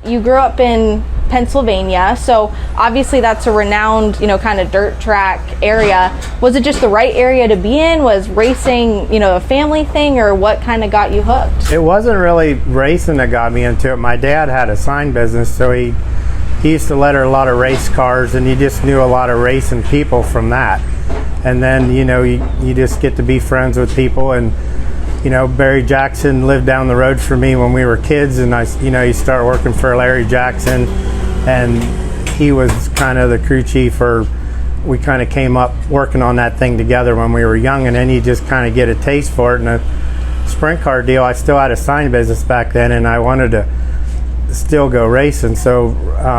you grew up in Pennsylvania, so obviously that's a renowned, kind of dirt track area. Was it just the right area to be in? Was racing, a family thing, or what kind of got you hooked? It wasn't really racing that got me into it. My dad had a sign business, so he used to letter a lot of race cars, and you just knew a lot of racing people from that. And then, you just get to be friends with people. And, Barry Jackson lived down the road from me when we were kids. And you start working for Larry Jackson, and he was kind of the crew chief, or we kind of came up working on that thing together when we were young. And then you just kind of get a taste for it. And a sprint car deal, I still had a sign business back then, and I wanted to still go racing. So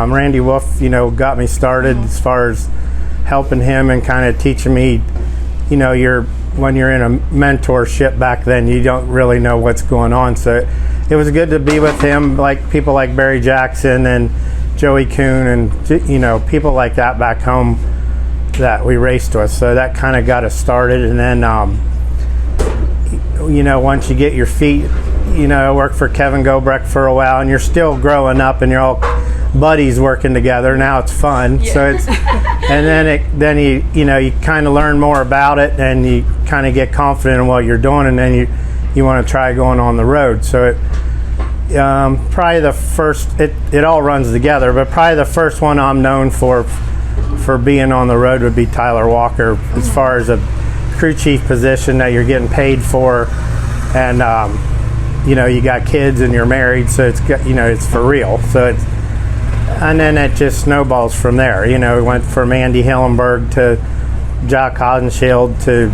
Randy Wolf, got me started as far as helping him and kind of teaching me, when you're in a mentorship back then, you don't really know what's going on. So it was good to be with him, like people like Barry Jackson and Joey Kuhn and, people like that back home that we raced with. So that kind of got us started. And then, once you get your feet, I worked for Kevin Gobrecht for a while, and you're still growing up, and you're all buddies working together. Now it's fun. Yeah. So it's, and then you kind of learn more about it, and you kind of get confident in what you're doing, and then you want to try going on the road. So it probably the first, it all runs together, but probably the first one I'm known for being on the road would be Tyler Walker, as far as a crew chief position that you're getting paid for, and you got kids and you're married, so it's for real. So and then it just snowballs from there. It went from Andy Hillenberg to Jock Hodenshield to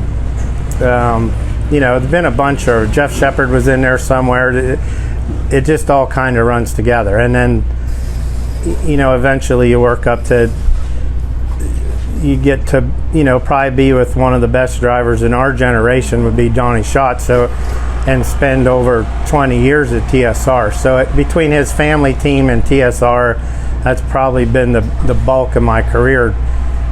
there's been a bunch of, Jeff Shepard was in there somewhere. It just all kind of runs together, and then eventually you work up to, you get to probably be with one of the best drivers in our generation, would be Donny Schatz, and spend over 20 years at TSR. So between his family team and TSR, that's probably been the bulk of my career.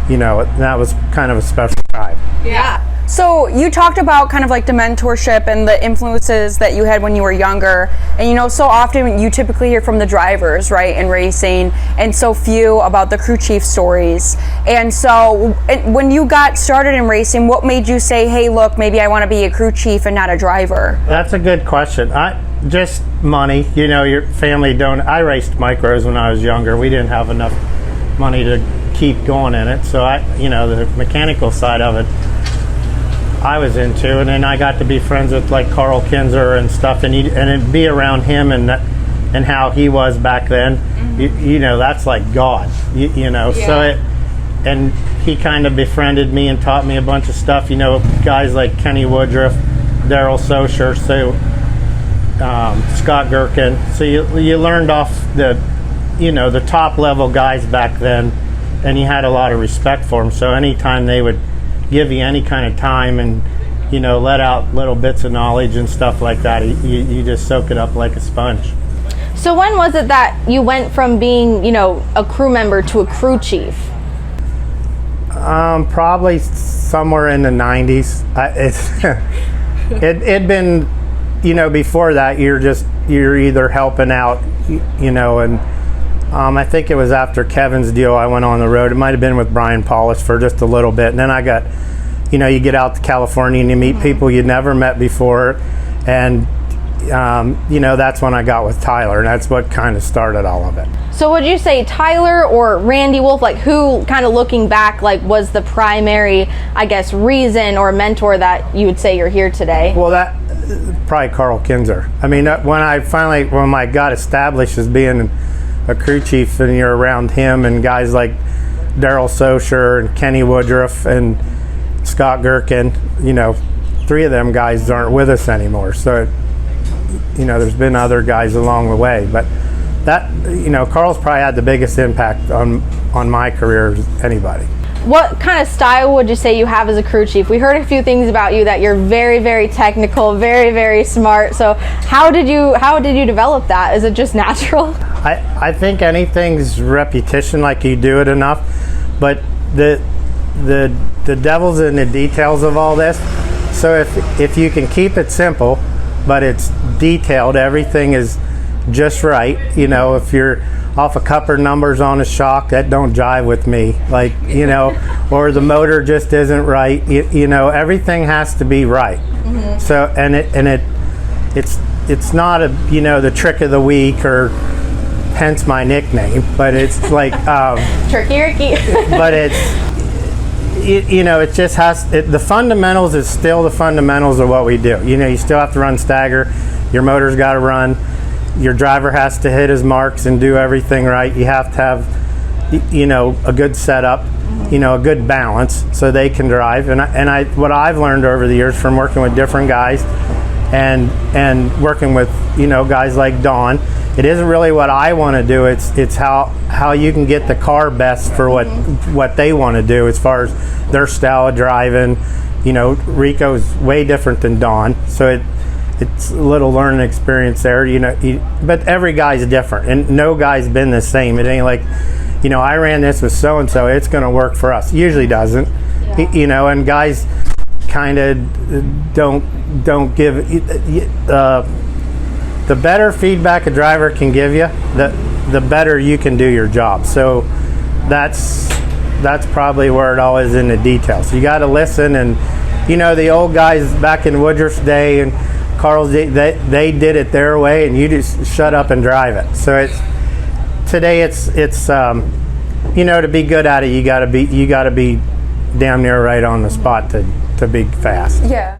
That was kind of a special time. Yeah. So you talked about kind of like the mentorship and the influences that you had when you were younger, and so often you typically hear from the drivers, right, in racing, and so few about the crew chief stories. And so when you got started in racing, what made you say, hey, look, maybe I want to be a crew chief and not a driver? That's a good question. Just money. Your family don't. I raced micros when I was younger. We didn't have enough money to keep going in it, so the mechanical side of it I was into, and then I got to be friends with like Carl Kinzer and stuff, and be around him and how he was back then. Mm-hmm. That's like God. Yeah. So and he kind of befriended me and taught me a bunch of stuff. Guys like Kenny Woodruff, Daryl Socher, Scott Gherkin. So you learned off the top level guys back then, and you had a lot of respect for them. So anytime they would give you any kind of time and let out little bits of knowledge and stuff like that, you just soak it up like a sponge. So when was it that you went from being a crew member to a crew chief? Probably somewhere in the 90s. It'd been before that you're either helping out and I think it was after Kevin's deal I went on the road. It might have been with Brian Paulus for just a little bit. And then I got, you get out to California and you meet people you'd never met before. And, that's when I got with Tyler. And that's what kind of started all of it. So would you say Tyler or Randy Wolf, like who kind of looking back, like was the primary, I guess, reason or mentor that you would say you're here today? Well, that probably Carl Kinzer. I mean, when I got established as being a crew chief, and you're around him and guys like Daryl Socher and Kenny Woodruff and Scott Gherkin, three of them guys aren't with us anymore. So, there's been other guys along the way, but that, Carl's probably had the biggest impact on my career as anybody. What kind of style would you say you have as a crew chief? We heard a few things about you, that you're very, very technical, very, very smart. So how did you develop that? Is it just natural? I think anything's repetition, like you do it enough, but the devil's in the details of all this. So if you can keep it simple, but it's detailed, everything is just right. You know, if you're off a couple numbers on a shock, that don't jive with me. Like, you know, or the motor just isn't right. You know, everything has to be right. So, it's not a, you know, the trick of the week, or hence my nickname, but it's like Turkey Ricky. but you know, it just has the fundamentals is still the fundamentals of what we do. You know, you still have to run stagger, your motor's got to run, your driver has to hit his marks and do everything right. You have to have, you know, a good setup, you know, a good balance so they can drive. And what I've learned over the years from working with different guys and working with, you know, guys like Don, it isn't really what I want to do. It's how you can get the car best for what they want to do as far as their style of driving. You know, Rico's way different than Don, so it's a little learning experience there. You know, but every guy's different, and no guy's been the same. It ain't like, you know, I ran this with so and so, it's going to work for us. Usually doesn't. Yeah. You know, and guys kind of don't give. The better feedback a driver can give you, the better you can do your job. So that's probably where it all is in the details. You got to listen, and you know, the old guys back in Woodruff's day and Carl's day, they did it their way, and you just shut up and drive it. So it's you know, to be good at it, you got to be damn near right on the spot to be fast. Yeah.